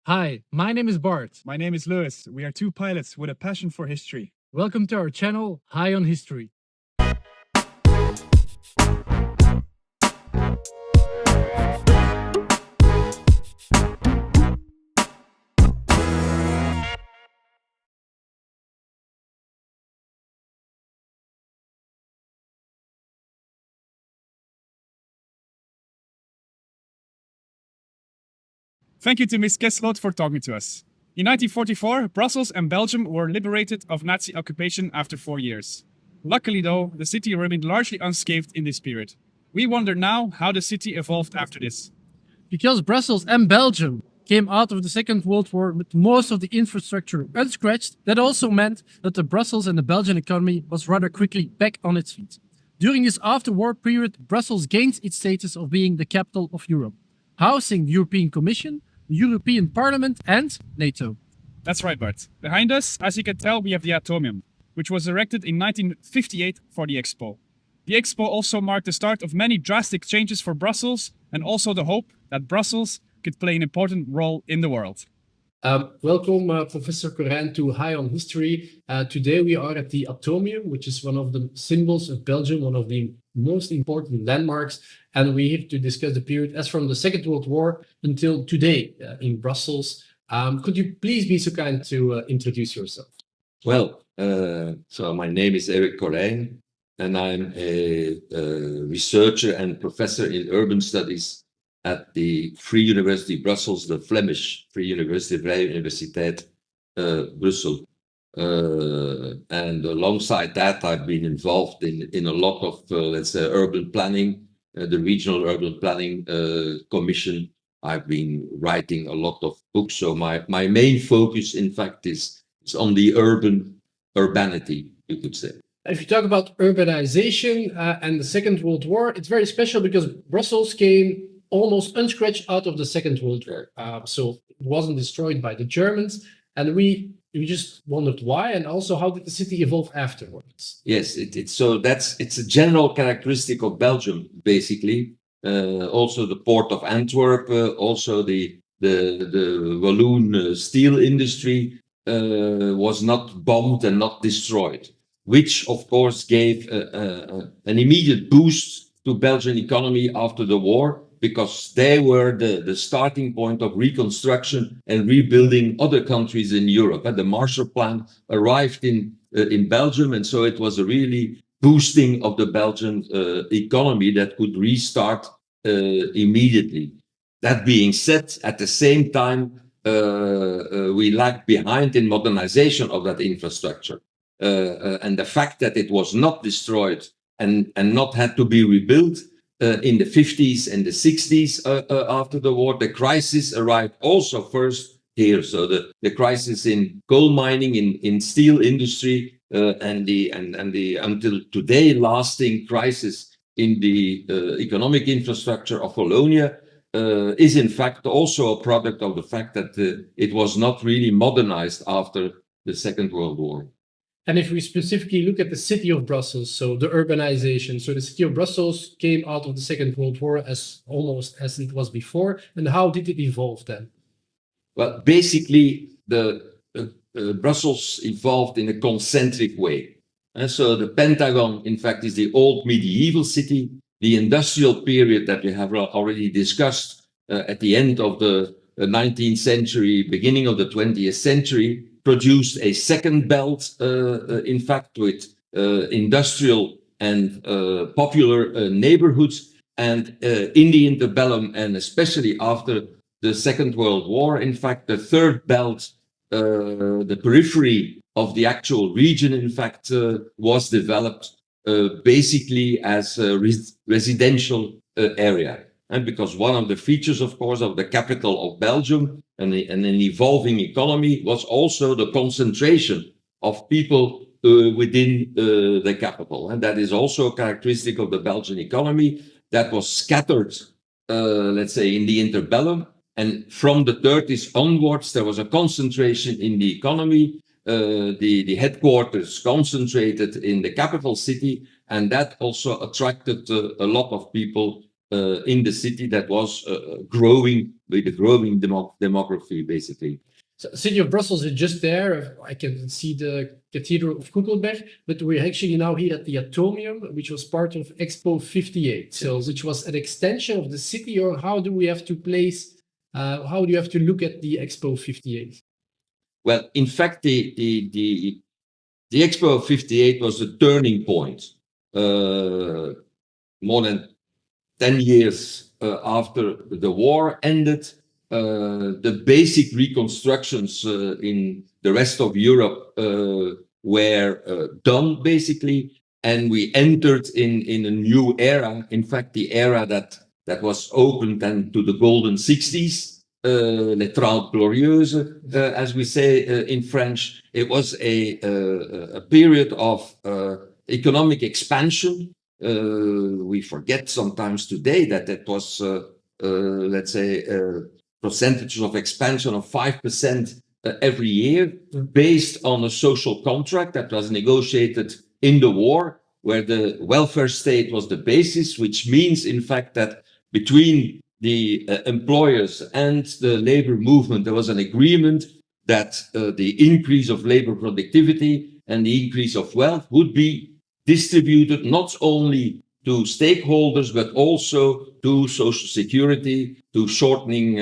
Hi, my name is Bart. My name is Lewis. We are two pilots with a passion for history. Welcome to our channel, High on History. Thank you to Ms. Kesslot for talking to us. In 1944, Brussels and Belgium were liberated of Nazi occupation after 4 years. Luckily though, the city remained largely unscathed in this period. We wonder now how the city evolved after this. Because Brussels and Belgium came out of the Second World War with most of the infrastructure unscratched, that also meant that the Brussels and the Belgian economy was rather quickly back on its feet. During this after-war period, Brussels gained its status of being the capital of Europe, housing the European Commission, the European Parliament and NATO. That's right, Bart. Behind us, as you can tell, we have the Atomium, which was erected in 1958 for the Expo. The Expo also marked the start of many drastic changes for Brussels and also the hope that Brussels could play an important role in the world. Welcome, Professor Corijn, to High on History. Today we are at the Atomium, which is one of the symbols of Belgium, one of the most important landmarks, and we're here to discuss the period as from the Second World War until today in Brussels. Could you please be so kind to introduce yourself? Well, so my name is Eric Corijn, and I'm a researcher and professor in urban studies at the Free University Brussels, the Flemish Free University, Vrije Universiteit Brussel. And alongside that, I've been involved in a lot of, let's say, urban planning, the Regional Urban Planning Commission. I've been writing a lot of books. So my main focus, in fact, is on the urbanity, you could say. If you talk about urbanization and the Second World War, it's very special because Brussels came almost unscratched out of the Second World War. So it wasn't destroyed by the Germans. And we just wondered why, and also how did the city evolve afterwards? Yes, it's a general characteristic of Belgium, basically. Also the port of Antwerp, also the Walloon steel industry was not bombed and not destroyed, which of course gave an immediate boost to Belgian economy after the war, because they were the starting point of reconstruction and rebuilding other countries in Europe. And the Marshall Plan arrived in Belgium, and so it was a really boosting of the Belgian economy that could restart immediately. That being said, at the same time, we lagged behind in modernization of that infrastructure. And the fact that it was not destroyed and not had to be rebuilt in the 50s and the 60s after the war, the crisis arrived also first here. So the crisis in coal mining, in steel industry, and the until today lasting crisis in the economic infrastructure of Wallonia is in fact also a product of the fact that it was not really modernized after the Second World War. And if we specifically look at the city of Brussels, so the urbanization, so the city of Brussels came out of the Second World War as almost as it was before. And how did it evolve then? Well, basically, Brussels evolved in a concentric way. And so the Pentagon, in fact, is the old medieval city. The industrial period that we have already discussed at the end of the 19th century, beginning of the 20th century, produced a second belt, in fact, with industrial and popular neighborhoods. And in the interbellum, and especially after the Second World War, in fact, the third belt, the periphery of the actual region, in fact, was developed basically as a residential area. And because one of the features, of course, of the capital of Belgium and an evolving economy was also the concentration of people within the capital. And that is also a characteristic of the Belgian economy that was scattered, let's say, in the interbellum. And from the 30s onwards, there was a concentration in the economy. The headquarters concentrated in the capital city, and that also attracted a lot of people in the city that was growing with the growing demography, basically. So, City of Brussels is just there. I can see the Cathedral of Kuckelberg, but we're actually now here at the Atomium, which was part of Expo 58. So, which was an extension of the city, or how do we have to place? How do you have to look at the Expo 58? Well, in fact, the Expo 58 was a turning point. More than 10 years after the war ended, the basic reconstructions in the rest of Europe were done, basically, and we entered in a new era. In fact, the era that was opened then to the golden 60s, les 30 glorieuses, as we say in French. It was a period of economic expansion. We forget sometimes today that it was, let's say, percentages of expansion of 5% every year, based on a social contract that was negotiated in the war, where the welfare state was the basis, which means, in fact, that between the employers and the labor movement, there was an agreement that the increase of labor productivity and the increase of wealth would be distributed not only to stakeholders, but also to social security, to shortening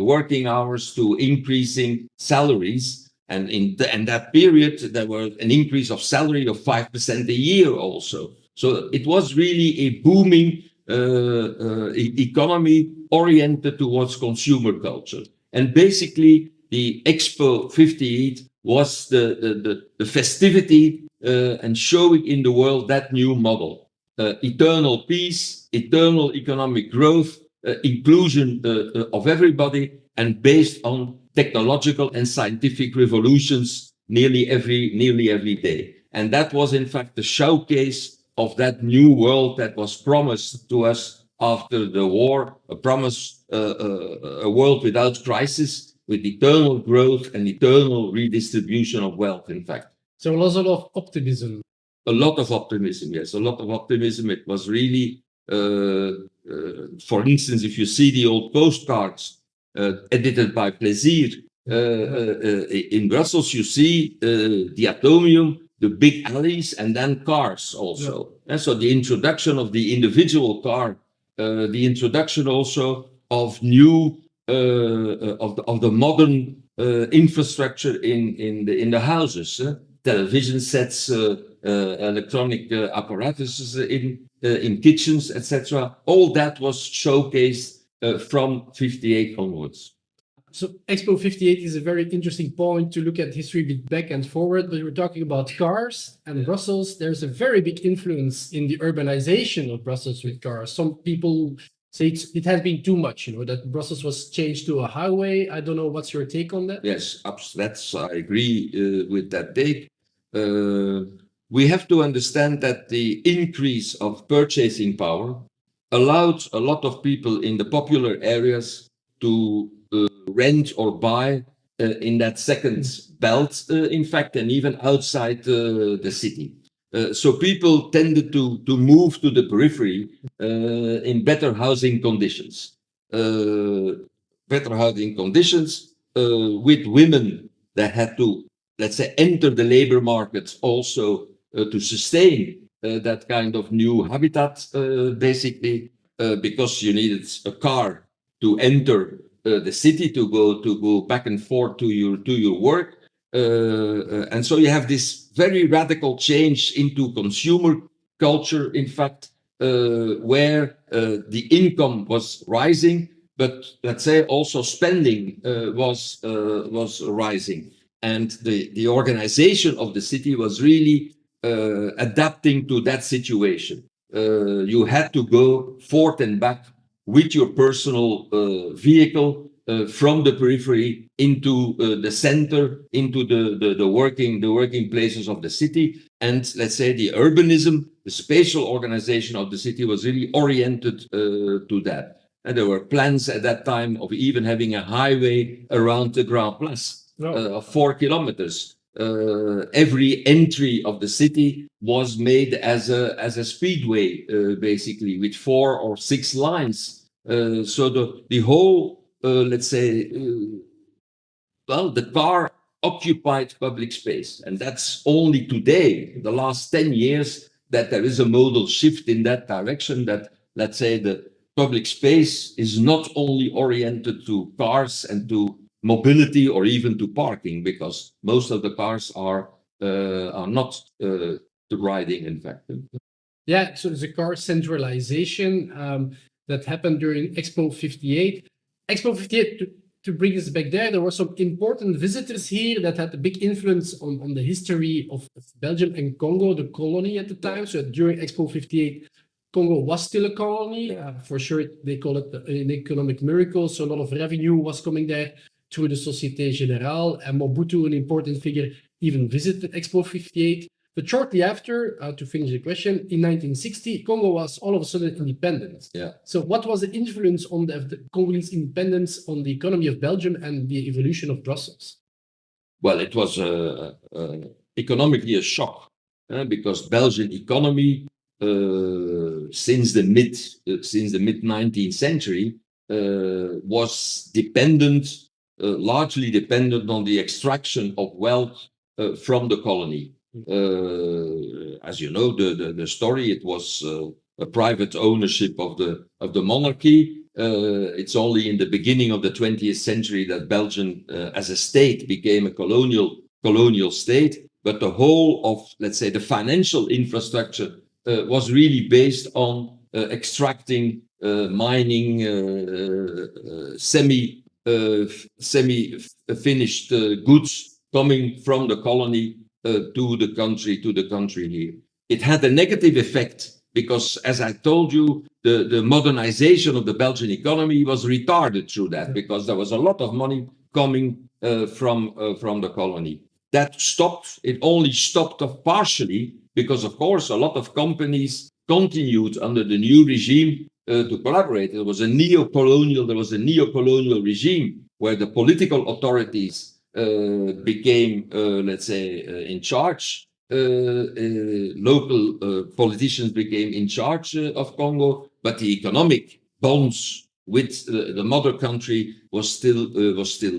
working hours, to increasing salaries. And in that period, there was an increase of salary of 5% a year also. So it was really a booming economy oriented towards consumer culture. And basically, the Expo 58 was the festivity and showing in the world that new model. Eternal peace, eternal economic growth, inclusion of everybody, and based on technological and scientific revolutions nearly every day. And that was, in fact, the showcase of that new world that was promised to us after the war, a world without crisis, with eternal growth and eternal redistribution of wealth, in fact. So a lot of optimism. A lot of optimism, yes, a lot of optimism. It was really, for instance, if you see the old postcards edited by Plaisir in Brussels, you see the Atomium, the big alleys, and then cars also. Yeah. And so the introduction of the individual car, the introduction also of new of the modern infrastructure in the houses, television sets, electronic apparatuses in kitchens, etc. All that was showcased from 58 onwards. So Expo 58 is a very interesting point to look at history back and forward, but we're talking about cars and Brussels. There's a very big influence in the urbanization of Brussels with cars. Some people say it has been too much, that Brussels was changed to a highway. I don't know, what's your take on that? Yes, I agree with that take. We have to understand that the increase of purchasing power allowed a lot of people in the popular areas to rent or buy in that second belt, in fact, and even outside the city. So people tended to move to the periphery in better housing conditions. Better housing conditions with women that had to, let's say, enter the labor market also to sustain that kind of new habitat, basically, because you needed a car to enter the city, to go back and forth to your work. And so you have this very radical change into consumer culture, in fact, where the income was rising, but let's say also spending was rising. And the organization of the city was really adapting to that situation. You had to go forth and back with your personal vehicle from the periphery into the center, into the working places of the city. And let's say the urbanism, the spatial organization of the city was really oriented to that. And there were plans at that time of even having a highway around the Grand Place of 4 kilometers. every entry of the city was made as a speedway, basically, with 4 or 6 lines. So the whole, let's say, the car occupied public space, and that's only today, the last 10 years, that there is a modal shift in that direction. That, let's say, the public space is not only oriented to cars and to mobility or even to parking, because most of the cars are not riding, in fact. Yeah, so there's a car centralization that happened during Expo 58. Expo 58, to bring us back there were some important visitors here that had a big influence on the history of Belgium and Congo, the colony at the time. So during Expo 58, Congo was still a colony. For sure, they call it an economic miracle. So a lot of revenue was coming there through the Société Générale. And Mobutu, an important figure, even visited Expo 58. But shortly after, to finish the question, in 1960, Congo was all of a sudden independent. Yeah. So what was the influence on the Congolese independence on the economy of Belgium and the evolution of Brussels? Well, it was economically a shock, because Belgian economy since the mid 19th century was largely dependent on the extraction of wealth from the colony. As you know, the story, it was a private ownership of the monarchy. It's only in the beginning of the 20th century that Belgium, as a state, became a colonial state. But the whole of, let's say, the financial infrastructure was really based on extracting, mining, semi-finished goods coming from the colony to the country here. It had a negative effect because, as I told you, the modernization of the Belgian economy was retarded through that, because there was a lot of money coming from the colony. That stopped. It only stopped partially because, of course, a lot of companies continued under the new regime to collaborate. There was a neo-colonial regime where the political authorities became, let's say, in charge. Local politicians became in charge of Congo, but the economic bonds with the mother country was still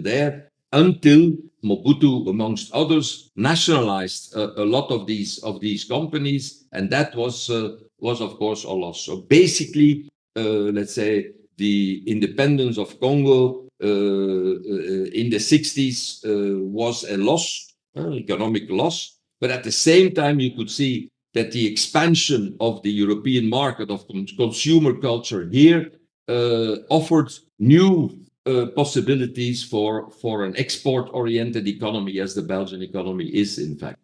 there, until Mobutu, amongst others, nationalized a lot of these companies, and that was of course a loss. So basically, let's say, the independence of Congo in the 60s was a loss, economic loss. But at the same time, you could see that the expansion of the European market of consumer culture here offered new possibilities for an export-oriented economy, as the Belgian economy is, in fact.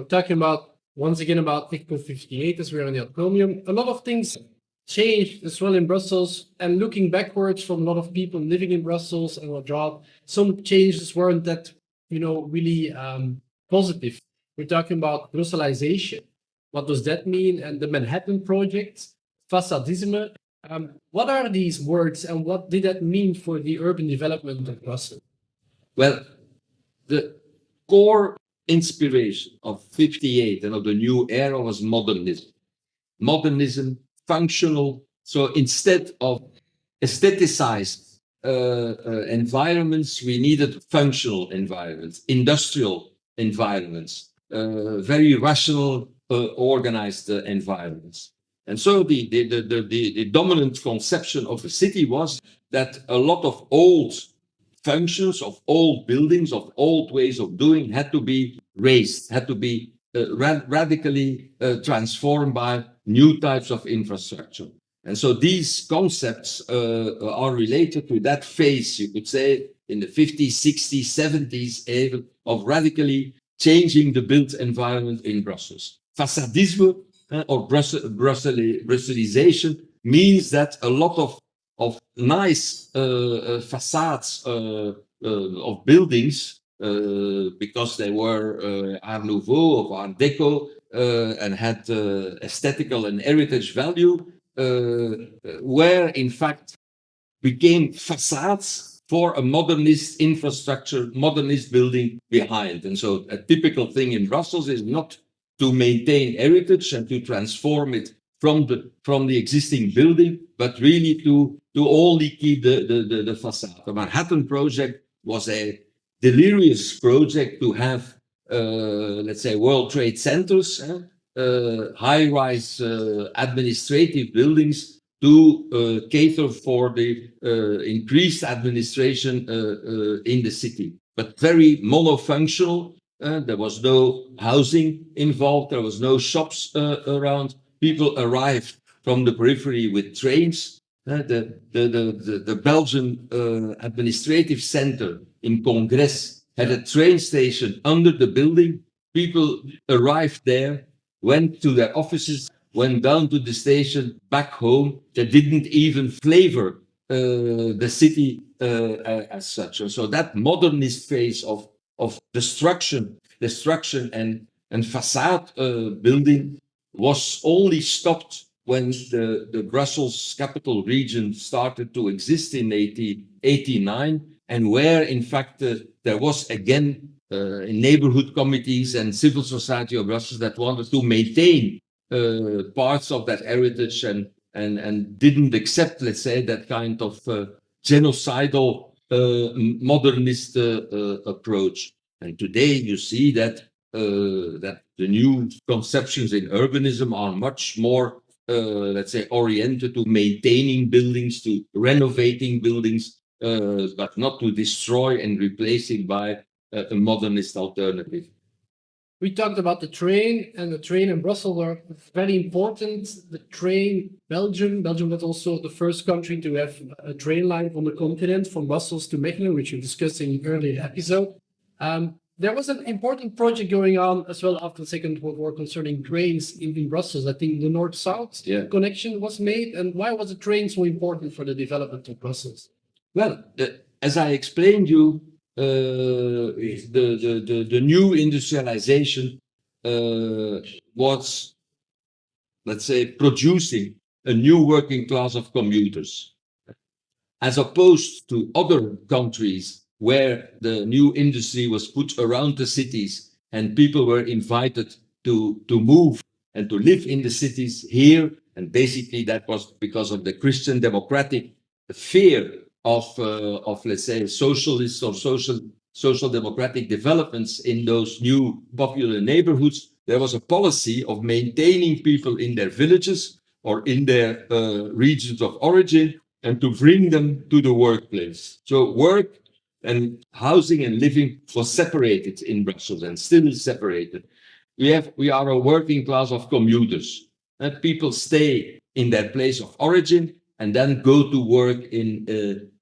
Talking once again about Expo 58, as we're on the Atomium, a lot of things changed as well in Brussels. And looking backwards from a lot of people living in Brussels and whatnot, some changes weren't that, really positive. We're talking about Brusselization. What does that mean? And the Manhattan Project, facadisme. What are these words and what did that mean for the urban development of Brussels? Well, the core inspiration of 58 and of the new era was modernism. Modernism, functional. So instead of aestheticized environments, we needed functional environments, industrial environments, very rational, organized environments. And so the dominant conception of the city was that a lot of old functions, of old buildings, of old ways of doing had to be raised, had to be radically transformed by new types of infrastructure. And so these concepts are related to that phase, you could say, in the 50s, 60s, 70s, even, of radically changing the built environment in Brussels. Facadisme or Brusselization means that a lot of nice facades of buildings, because they were Art Nouveau or Art Deco and had aesthetical and heritage value, were in fact became facades for a modernist infrastructure, modernist building behind. And so a typical thing in Brussels is not to maintain heritage and to transform it from the existing building, but really to only keep the facade. The Manhattan project was a delirious project to have, let's say, World Trade Centers, high-rise administrative buildings to cater for the increased administration in the city, but very monofunctional. There was no housing involved. There was no shops around. People arrived from the periphery with trains. The Belgian administrative center in Congress had a train station under the building. People arrived there, went to their offices, went down to the station, back home. They didn't even flavor the city as such. And so that modernist phase of destruction and facade building was only stopped when the Brussels capital region started to exist in 1889, and where in fact there was again neighborhood committees and civil society of Brussels that wanted to maintain parts of that heritage and didn't accept, let's say, that kind of genocidal modernist approach. And today you see that that the new conceptions in urbanism are much more, let's say, oriented to maintaining buildings, to renovating buildings, but not to destroy and replacing by a modernist alternative. We talked about the train, and the train in Brussels were very important. The train, Belgium was also the first country to have a train line on the continent from Brussels to Mechelen, which we discussed in the earlier episode. There was an important project going on as well after the Second World War concerning trains in Brussels. I think the North-South connection was made. And why was the train so important for the development of Brussels? Well, as I explained you, the new industrialization was, let's say, producing a new working class of commuters, as opposed to other countries where the new industry was put around the cities and people were invited to move and to live in the cities here. And basically that was because of the Christian democratic fear of let's say, socialist or social democratic developments in those new popular neighborhoods. There was a policy of maintaining people in their villages or in their regions of origin and to bring them to the workplace. So work and housing and living was separated in Brussels and still is separated. We are a working class of commuters, and people stay in their place of origin and then go to work in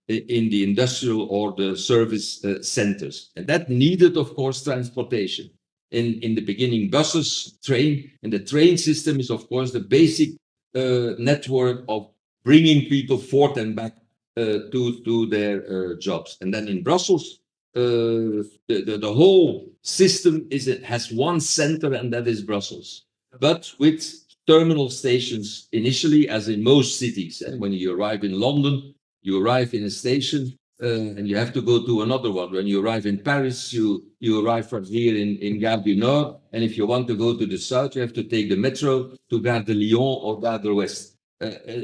the industrial or the service centers. And that needed, of course, transportation. In the beginning, buses, train, and the train system is, of course, the basic network of bringing people forth and back to their jobs. And then in Brussels, the whole system has one center, and that is Brussels, but with terminal stations initially, as in most cities. And when you arrive in London, you arrive in a station and you have to go to another one. When you arrive in Paris, you arrive from here in Gare du Nord. And if you want to go to the south, you have to take the metro to Gare de Lyon or Gare de l'Ouest.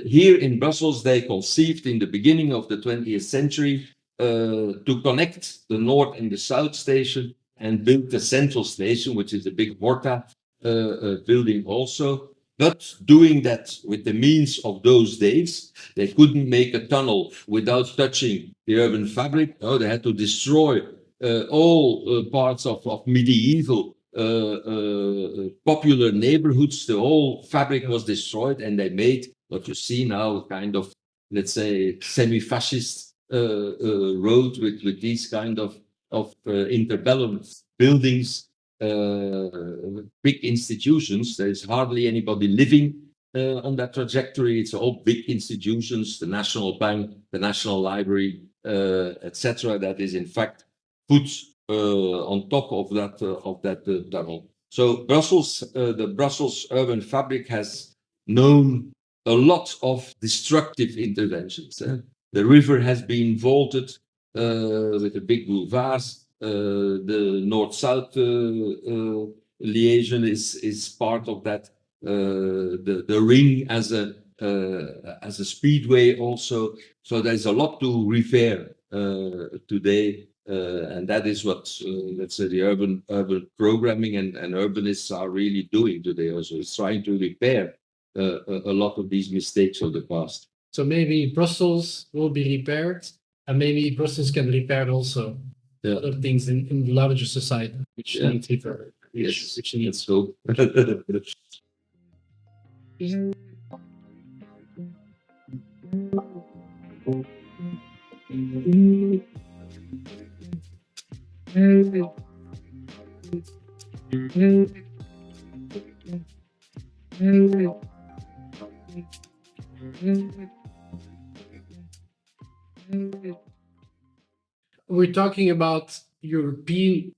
Here in Brussels, they conceived in the beginning of the 20th century to connect the north and the south station and build the central station, which is a big Horta building also. But doing that with the means of those days, they couldn't make a tunnel without touching the urban fabric. Oh, they had to destroy all parts of medieval popular neighborhoods. The whole fabric was destroyed, and they made what you see now, kind of, let's say, semi-fascist road with these kind of interbellum buildings. Big institutions. There is hardly anybody living on that trajectory. It's all big institutions, the National Bank, the National Library, etc. That is in fact put on top of that tunnel. So Brussels, the Brussels urban fabric has known a lot of destructive interventions. The river has been vaulted with the big boulevards. The north-south liaison is part of that. The ring as a speedway also. So there's a lot to repair today, and that is what let's say the urban programming and urbanists are really doing today. Also, is trying to repair a lot of these mistakes of the past. So maybe Brussels will be repaired, and maybe Brussels can repair also other things in the larger society, which needs repair. Yes, Which needs. so. We're talking about European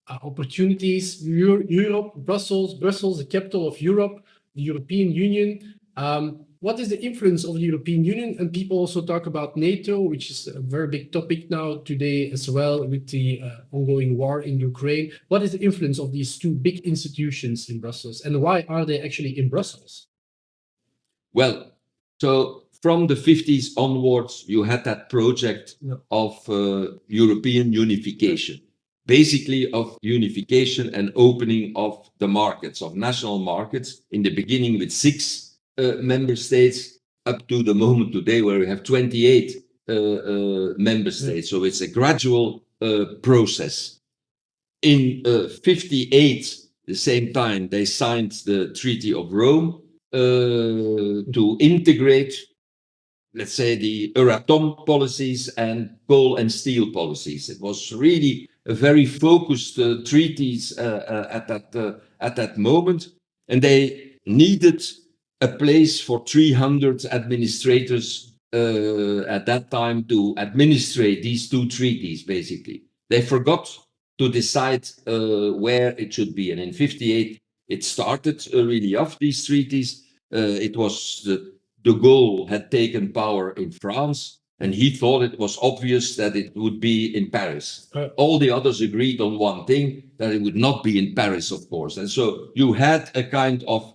opportunities. Europe, Brussels, the capital of Europe, the European Union. What is the influence of the European Union? And people also talk about NATO, which is a very big topic now today as well with the ongoing war in Ukraine. What is the influence of these two big institutions in Brussels, and why are they actually in Brussels? Well, so from the 50s onwards, you had that project of European unification, basically of unification and opening of the markets, of national markets, in the beginning with 6 member states, up to the moment today where we have 28 member states. So it's a gradual process. In 58, the same time, they signed the Treaty of Rome to integrate, let's say, the Euratom policies and coal and steel policies. It was really a very focused treaties at that moment, and they needed a place for 300 administrators at that time to administrate these 2 treaties, basically. They forgot to decide where it should be. And in 58, it started really off these treaties. It was de Gaulle had taken power in France, and he thought it was obvious that it would be in Paris. All the others agreed on one thing, that it would not be in Paris, of course. And so you had a kind of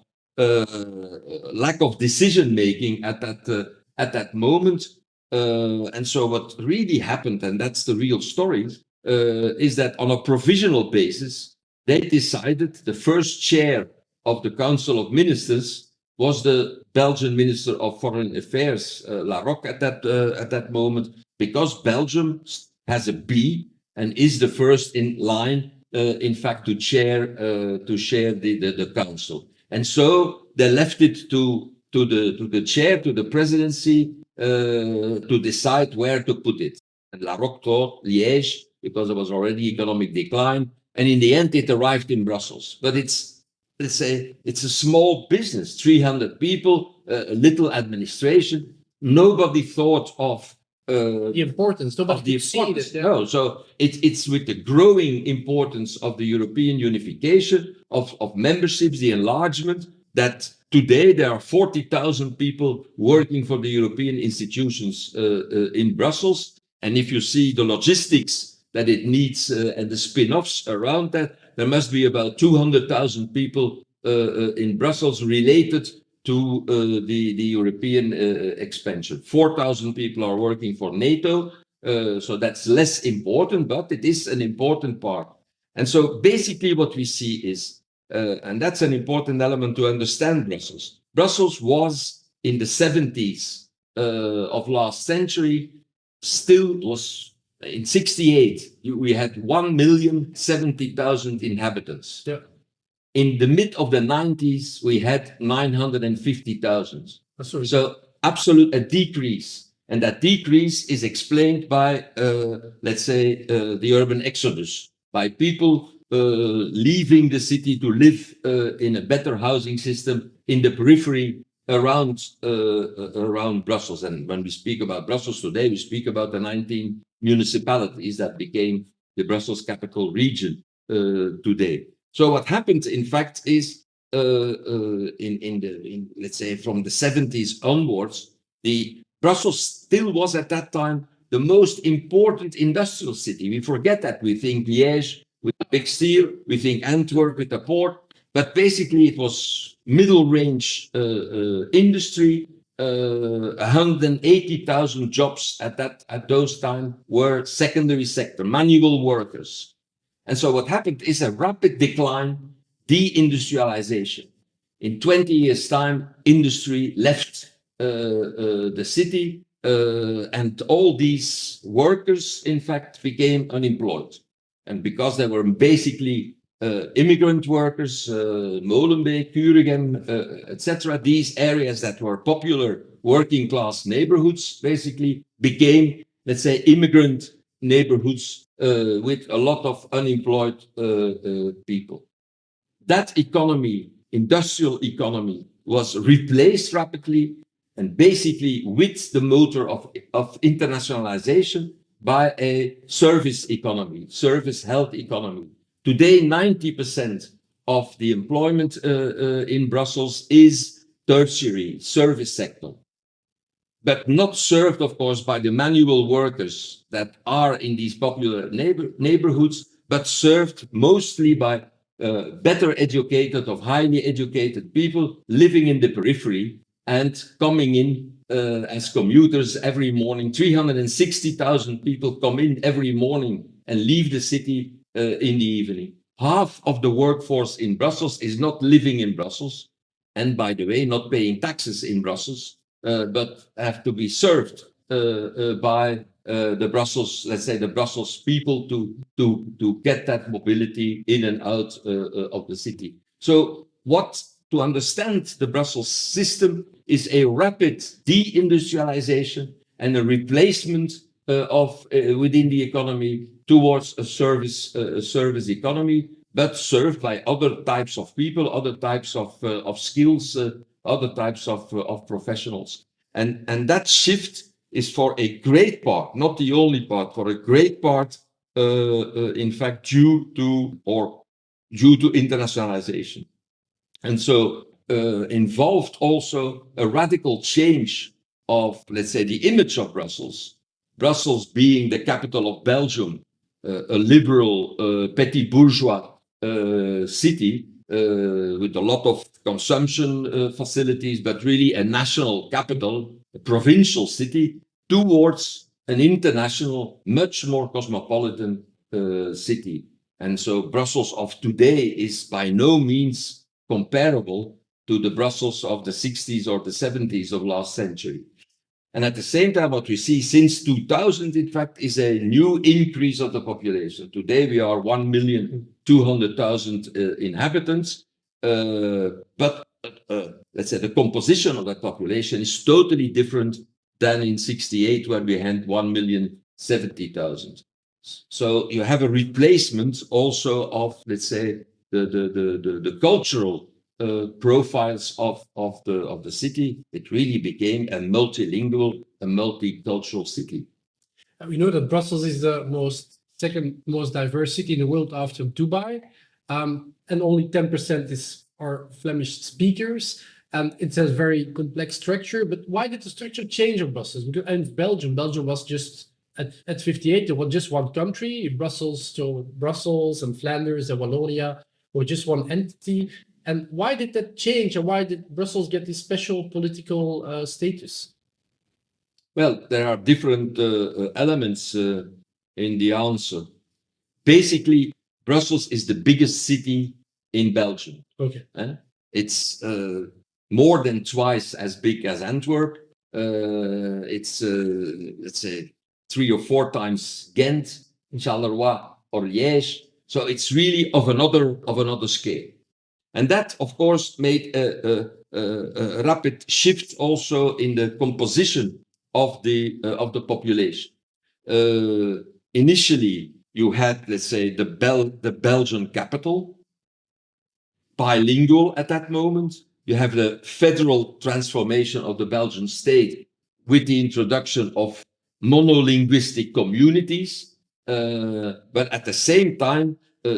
lack of decision making at that moment. And so what really happened, and that's the real story, is that on a provisional basis, they decided the first chair of the Council of Ministers was the Belgian Minister of Foreign Affairs, Larocque, at that moment, because Belgium has a B and is the first in line, in fact, to chair the council. And so they left it to the chair, to the presidency, to decide where to put it. And Larocque thought Liège, because there was already economic decline, and in the end it arrived in Brussels. But it's, let's say, it's a small business, 300 people, a little administration. Nobody thought of The importance. Nobody could see it. No, so it's with the growing importance of the European unification, of memberships, the enlargement, that today there are 40,000 people working for the European institutions in Brussels. And if you see the logistics that it needs and the spin-offs around that, there must be about 200,000 people in Brussels related to the European expansion. 4,000 people are working for NATO, so that's less important, but it is an important part. And so basically what we see is, and that's an important element to understand Brussels. Brussels was in the 70s of last century, still was in 68, we had 1,070,000 inhabitants. Yeah. In the mid of the 90s, we had 950,000. So absolute a decrease. And that decrease is explained by, let's say, the urban exodus, by people leaving the city to live in a better housing system in the periphery around Brussels. And when we speak about Brussels today, we speak about the 19 municipalities that became the Brussels capital region today. So what happened, in fact, is let's say from the 70s onwards, the Brussels still was at that time the most important industrial city. We forget that. We think Liège with the big steel, we think Antwerp with the port, but basically it was middle range industry. 180,000 jobs at those time were secondary sector, manual workers. And so what happened is a rapid decline, deindustrialization. In 20 years' time, industry left the city, and all these workers, in fact, became unemployed. And because they were basically immigrant workers, Molenbeek, Kuregem, etc., these areas that were popular working class neighborhoods basically became, let's say, immigrant neighborhoods with a lot of unemployed people. That economy, industrial economy, was replaced rapidly and basically with the motor of internationalization by a service economy, service health economy. Today, 90% of the employment in Brussels is tertiary service sector, but not served, of course, by the manual workers that are in these popular neighborhoods, but served mostly by better educated or highly educated people living in the periphery and coming in as commuters every morning. 360,000 people come in every morning and leave the city in the evening. Half of the workforce in Brussels is not living in Brussels, and by the way, not paying taxes in Brussels, but have to be served by the Brussels, let's say the Brussels people to get that mobility in and out of the city. So to understand the Brussels system is a rapid deindustrialization and a replacement of within the economy towards a service economy, but served by other types of people, other types of skills, other types of professionals. And that shift is for a great part, not the only part, for a great part, in fact, due to internationalization. And so involved also a radical change of, let's say, the image of Brussels. Brussels being the capital of Belgium, a liberal, petit bourgeois city with a lot of consumption facilities, but really a national capital, a provincial city, towards an international, much more cosmopolitan city. And so Brussels of today is by no means comparable to the Brussels of the 60s or the 70s of last century. And at the same time, what we see since 2000, in fact, is a new increase of the population. Today, we are 1,200,000 inhabitants, but let's say the composition of that population is totally different than in 68, when we had 1,070,000. So you have a replacement also of, let's say, the cultural profiles of the city. It really became a multilingual, a multicultural city. We know that Brussels is the second most diverse city in the world after Dubai, and only 10% are Flemish speakers. And it has very complex structure. But why did the structure change in Brussels? And Belgium was just at 58. There was just one country. Brussels and Flanders and Wallonia were just one entity. And why did that change? And why did Brussels get this special political status? Well, there are different elements in the answer. Basically, Brussels is the biggest city in Belgium. Okay. It's more than twice as big as Antwerp. It's, let's say, 3 or 4 times Ghent, Charleroi, or Liège. So it's really of another scale. And that, of course, made a rapid shift also in the composition of the population. Initially, you had, let's say, the Belgian capital, bilingual at that moment. You have the federal transformation of the Belgian state with the introduction of monolinguistic communities. But at the same time,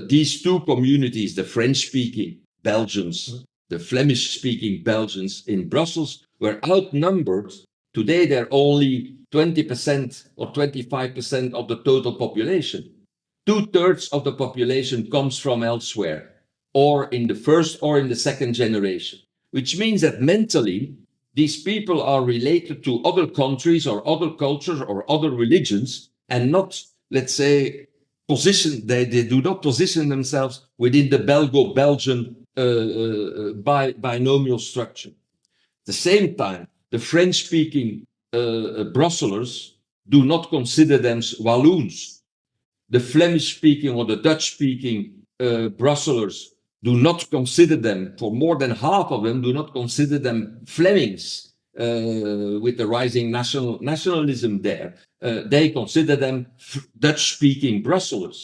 these two communities, the French-speaking Belgians, the Flemish-speaking Belgians in Brussels, were outnumbered. Today, they're only 20% or 25% of the total population. 2/3 of the population comes from elsewhere, or in the first or in the second generation, which means that mentally, these people are related to other countries or other cultures or other religions, and not, let's say, they do not position themselves within the Belgo-Belgian binomial structure. At the same time, the French-speaking Brusselsers do not consider them Walloons. The Flemish-speaking or the Dutch-speaking Brusselsers do not consider them, for more than half of them, do not consider them Flemings, with the rising nationalism there. They consider them Dutch-speaking Brusselsers.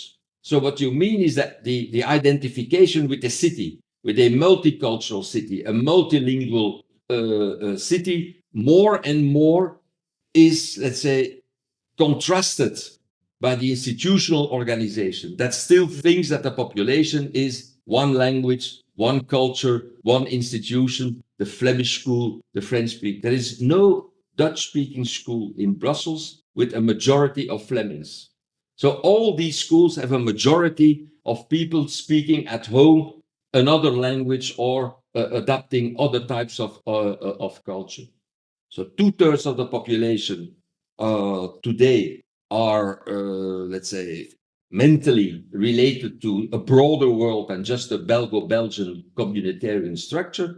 So what you mean is that the identification with the city, with a multicultural city, a multilingual city, more and more is, let's say, contrasted by the institutional organization that still thinks that the population is one language, one culture, one institution, the Flemish school, the French speaking. There is no Dutch-speaking school in Brussels with a majority of Flemings. So all these schools have a majority of people speaking at home another language or adapting other types of culture. So 2/3 of the population today are, let's say, mentally related to a broader world than just a Belgo-Belgian communitarian structure.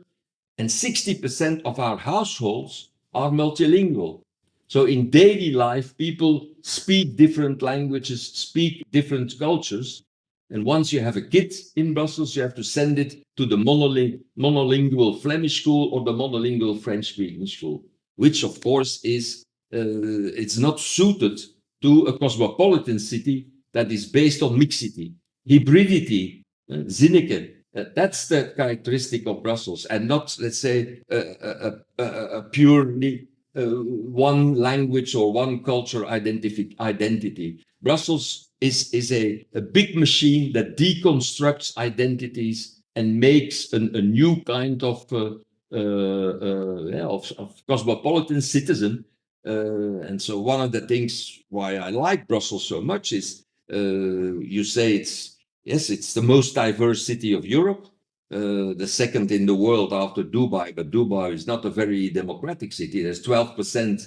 And 60% of our households are multilingual. So in daily life, people speak different languages, speak different cultures. And once you have a kid in Brussels, you have to send it to the monolingual Flemish school or the monolingual French-speaking school, which of course is, it's not suited to a cosmopolitan city that is based on mixity, hybridity, Zinneke. That's the characteristic of Brussels, and not, let's say, a purely one language or one culture identity. Brussels is a big machine that deconstructs identities and makes a new kind of cosmopolitan citizen. And so one of the things why I like Brussels so much is, you say it's the most diverse city of Europe, the second in the world after Dubai, but Dubai is not a very democratic city. There's 12%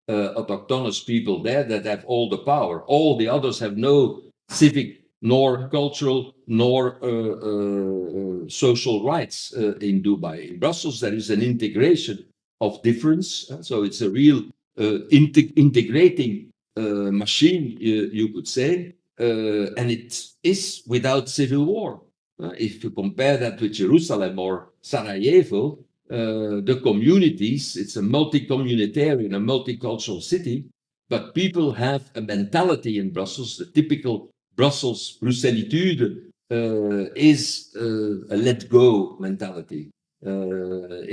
autochthonous people there that have all the power. All the others have no civic, nor cultural, nor social rights in Dubai. In Brussels, there is an integration of difference. So it's a real integrating machine, you could say. And it is without civil war. If you compare that with Jerusalem or Sarajevo, the communities, it's a multi-communitarian, a multicultural city, but people have a mentality in Brussels. The typical Brussels Brusselitude is a let-go mentality.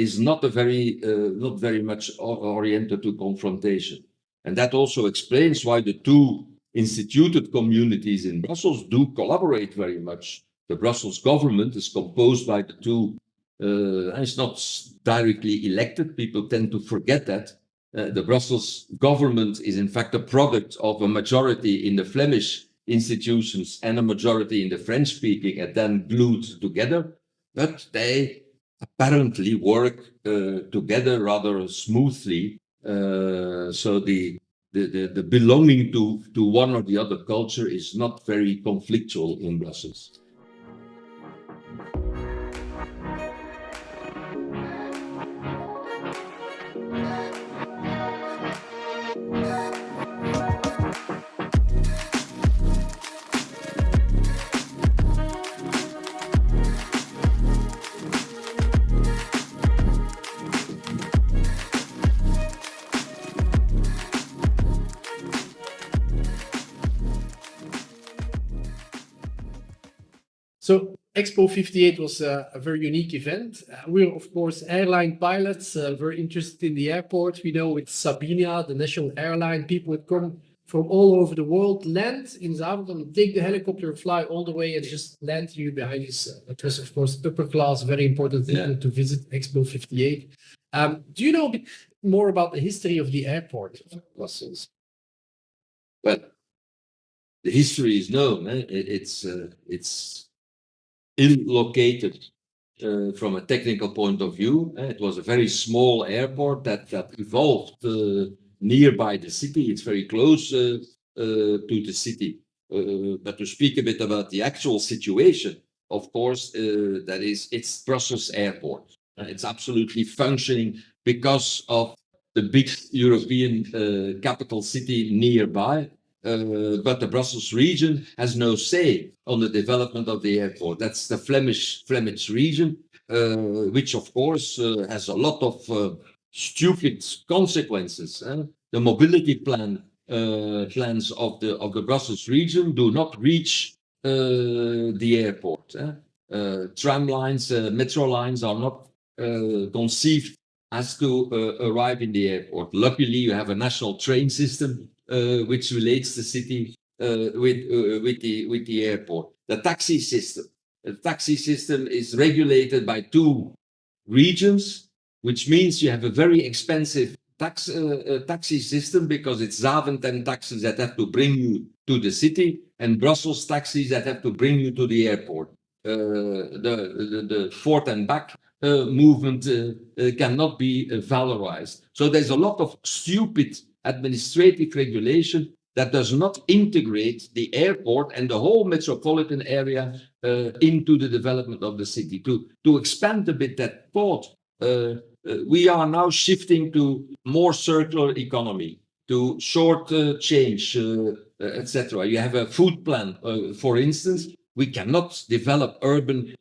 Is not very much oriented to confrontation. And that also explains why the two instituted communities in Brussels do collaborate very much. The Brussels government is composed by the two, it's not directly elected, people tend to forget that. The Brussels government is in fact a product of a majority in the Flemish institutions and a majority in the French-speaking, and then glued together, but they apparently work together rather smoothly. So the belonging to one or the other culture is not very conflictual in Brussels. So Expo 58 was a very unique event. We're, of course, airline pilots, very interested in the airport. We know with Sabina, the national airline, people would come from all over the world, land in Zaventem, take the helicopter, fly all the way, and just land here behind us. It was, of course, upper class, very important thing to visit Expo 58. Do you know a bit more about the history of the airport of Brussels? Well, the history is known. It's ill located from a technical point of view. It was a very small airport that evolved nearby the city. It's very close to the city. But to speak a bit about the actual situation, of course, it's Brussels Airport. It's absolutely functioning because of the big European capital city nearby. But the Brussels region has no say on the development of the airport. That's the Flemish region, which of course has a lot of stupid consequences. The mobility plans of the Brussels region do not reach the airport. Tram lines, metro lines are not conceived as to arrive in the airport. Luckily, you have a national train system which relates the city with the airport. The taxi system is regulated by two regions, which means you have a very expensive taxi system because it's Zaventem taxis that have to bring you to the city and Brussels taxis that have to bring you to the airport. The forth and back movement cannot be valorized. So there's a lot of stupid administrative regulation that does not integrate the airport and the whole metropolitan area into the development of the city. To expand a bit that thought, we are now shifting to more circular economy, to short change, etc. You have a food plan, for instance. We cannot develop urban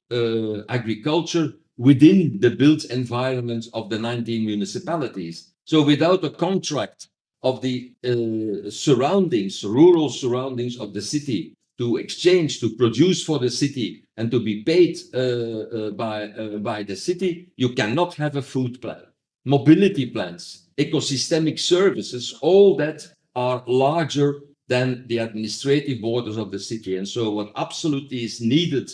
agriculture within the built environment of the 19 municipalities. So without a contract of the surroundings, rural surroundings of the city, to exchange, to produce for the city, and to be paid by the city, you cannot have a food plan. Mobility plans, ecosystemic services, all that are larger than the administrative borders of the city. And so what absolutely is needed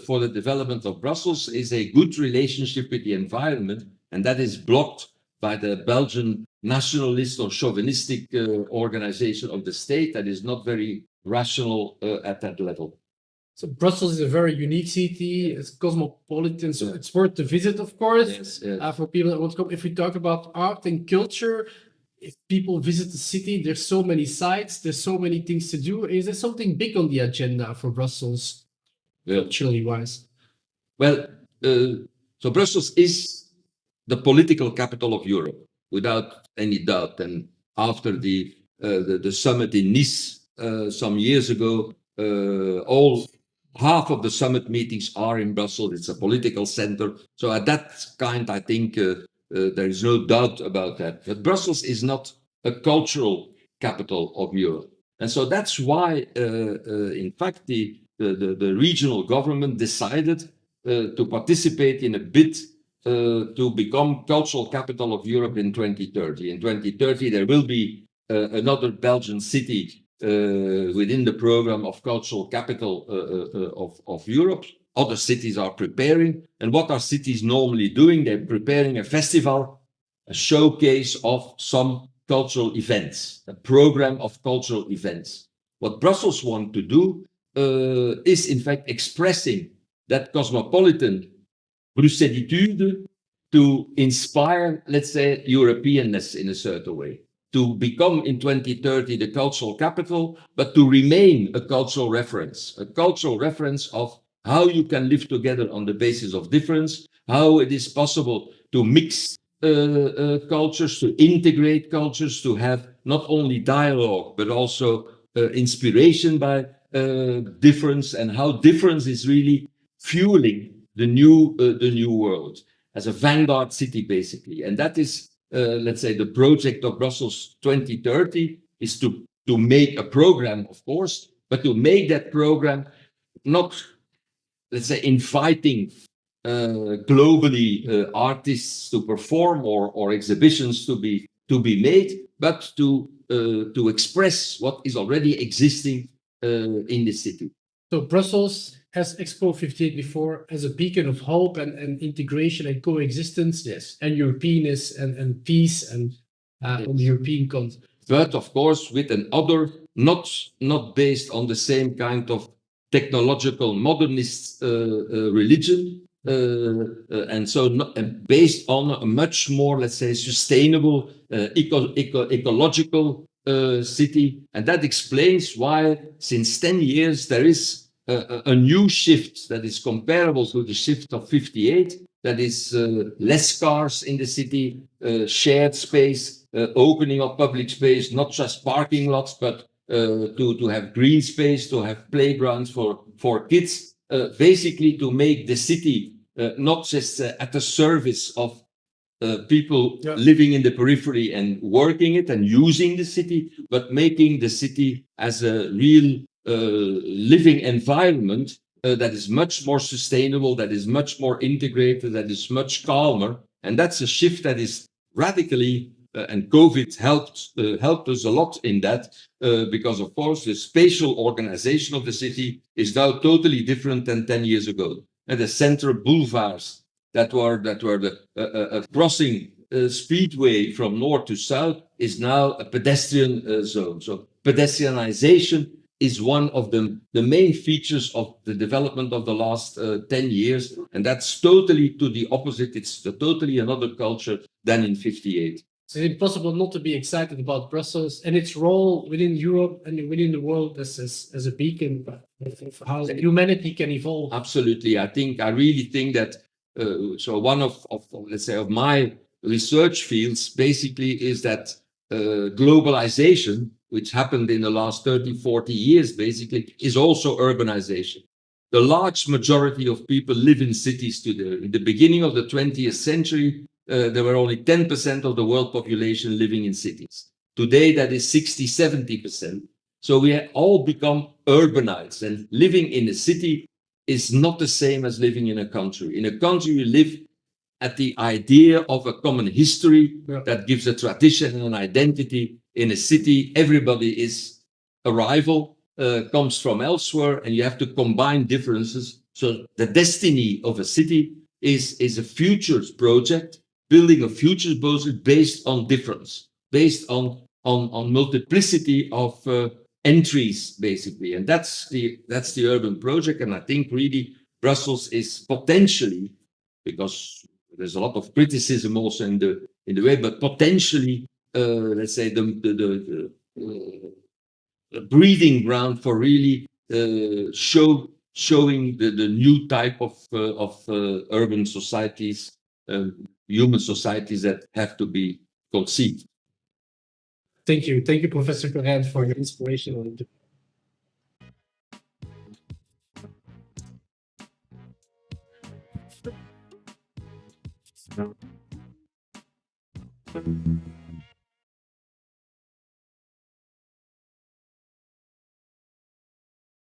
for the development of Brussels is a good relationship with the environment, and that is blocked by the Belgian nationalist or chauvinistic organization of the state that is not very rational at that level. So Brussels is a very unique city. It's cosmopolitan, so it's worth to visit, of course, Yes. for people that want to come. If we talk about art and culture, if people visit the city, there's so many sites, there's so many things to do. Is there something big on the agenda for Brussels, culturally wise? Well, so Brussels is the political capital of Europe, without any doubt. And after the summit in Nice some years ago, half of the summit meetings are in Brussels. It's a political center. So at that kind, I think there is no doubt about that. But Brussels is not a cultural capital of Europe. And so that's why, in fact, the regional government decided to participate in a bid to become cultural capital of Europe in 2030. In 2030, there will be another Belgian city within the program of cultural capital of Europe. Other cities are preparing. And what are cities normally doing? They're preparing a festival, a showcase of some cultural events, a program of cultural events. What Brussels wants to do is, in fact, expressing that cosmopolitan Brusselitude to inspire, let's say, European-ness in a certain way. To become in 2030 the cultural capital, but to remain a cultural reference of how you can live together on the basis of difference, how it is possible to mix cultures, to integrate cultures, to have not only dialogue, but also inspiration by difference, and how difference is really fueling the new world as a vanguard city, basically. And that is, let's say, the project of Brussels 2030 is to make a program, of course, but to make that program not let's say, inviting globally artists to perform or exhibitions to be made, but to express what is already existing in the city. So Brussels has Expo 58 before as a beacon of hope and integration and coexistence, Yes. and European-ness and peace and on the European continent. But of course, with another, not based on the same kind of technological modernist religion, and so based on a much more, let's say, sustainable, ecological city. And that explains why, since 10 years, there is a new shift that is comparable to the shift of 58. That is less cars in the city, shared space, opening of public space, not just parking lots, but to have green space, to have playgrounds for kids, basically to make the city not just at the service of people living in the periphery and working it and using the city, but making the city as a real living environment that is much more sustainable, that is much more integrated, that is much calmer. And that's a shift that is radically, and COVID helped us a lot in that, because of course the spatial organization of the city is now totally different than 10 years ago. And the central boulevards that were the crossing speedway from north to south is now a pedestrian zone. So pedestrianization is one of the main features of the development of the last 10 years. And that's totally to the opposite. It's totally another culture than in 58. It's impossible not to be excited about Brussels and its role within Europe and within the world as a beacon of how humanity can evolve. Absolutely. I really think that, so one of let's say, of my research fields basically is that globalization, which happened in the last 30, 40 years, basically, is also urbanization. The large majority of people live in cities today. In the beginning of the 20th century, there were only 10% of the world population living in cities. Today, that is 60, 70%. So we have all become urbanized, and living in a city is not the same as living in a country. In a country, you live at the idea of a common history that gives a tradition and an identity. In a city, everybody is arrival, comes from elsewhere, and you have to combine differences. So the destiny of a city is a futures project, building a futures project based on difference, based on multiplicity of entries, basically. And that's the urban project. And I think really Brussels is potentially, because there's a lot of criticism also in the way, but potentially, let's say, the breeding ground for really showing the new type of urban societies, human societies that have to be conceived. Thank you, Professor Corijn, for your inspirational interview.